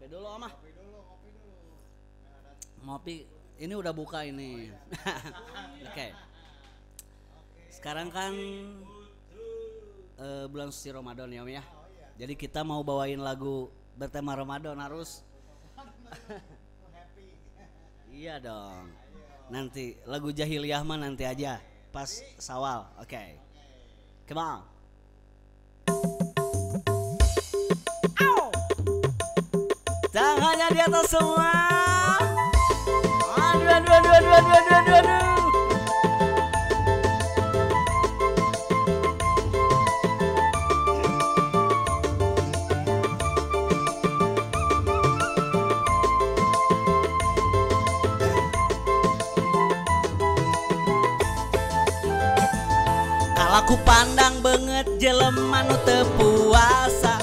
Ngopi dulu Om. Ngopi. Ini udah buka ini. Oke. Sekarang kan bulan suci Ramadan ya Om ya. Jadi kita mau bawain lagu bertema Ramadan harus. Iya dong. Nanti lagu jahiliyah mah nanti aja pas Sawal. Oke. Come on. Tangannya di atas semua. Aduh, aduh, aduh, aduh, aduh, aduh, aduh, aduh. Kalaku pandang banget jelema nu teu puasa.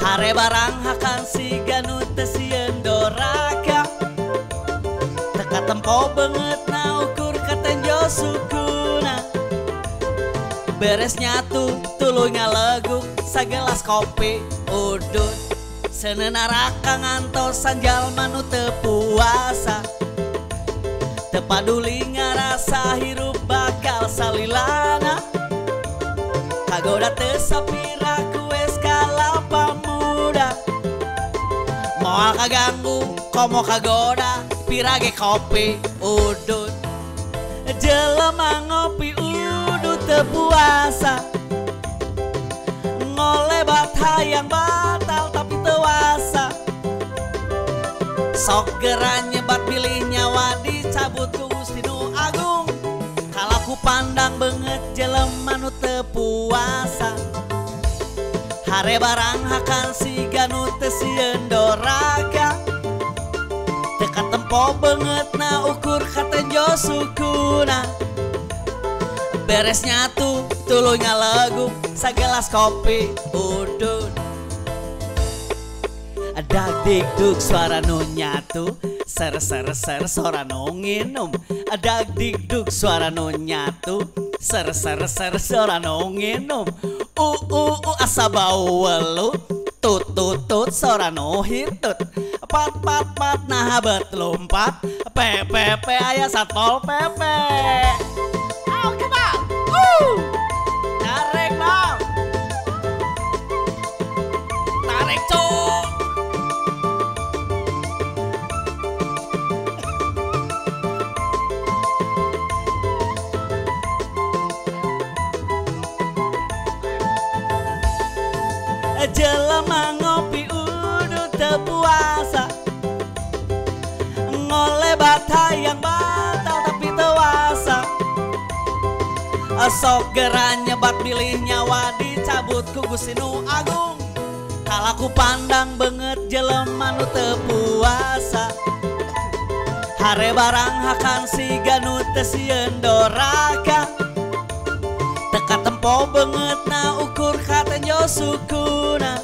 Hare barang hakan siga nu teu sieun doraka. Teka tempo banget na ukur katenjo sukuna. Beres nyatu tuluy ngaleguk sagelas kopi udut. Seunaraka ngantosan jalma nu teu puasa. Teu paduli ngarasa hirup bakal salilana. Kagoda teu sapira kues kalapa muda. Moal kaganggu komo kagoda pirage kopi udut. Jelema ngopi udut teu puasa. Ngolebat hayang batal tapi teu wasa. Sok geura nyebat bilih nyawa dicabut ku Gusti Nu Agung. Kalaku pandang banget jelema nu teu puasa. Hare barang hakan siga nu teu sieun doraka. Teka tempo banget na ukur katenjo sukuna. Beres nyatu tuluy ngaleguk sagelas kopi udut. Dag dikduk suara nu nyatu, ser ser ser suara nu nginum. Dag dikduk suara nu nyatu, ser ser ser suara nu nginum. Asa bau welu, tut tut tut suara nu hitut. Pat pat pat nah bet lompat, pe aya satpol pp. Ayo kita, tarik dong, tarik cok. Jelema ngopi udut teu puasa. Ngolebat hayang batal tapi teu wasa. Sok geura nyebat bilih nyawa dicabut ku Gusti Nu Agung. Kalaku pandang banget jelema nu teu puasa. Hare barang hakan siga nu teu sieun doraka. Teka tempo banget na ukur katenjo sukuna.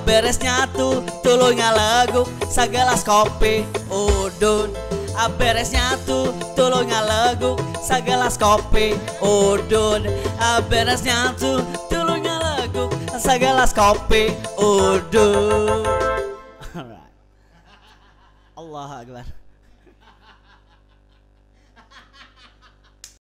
Beres nyatu tuluy ngaleguk sagelas kopi udun. Beres nyatu tuluy ngaleguk sagelas kopi udun. Beres nyatu tuluy ngaleguk sagelas kopi udun. Allahu Akbar.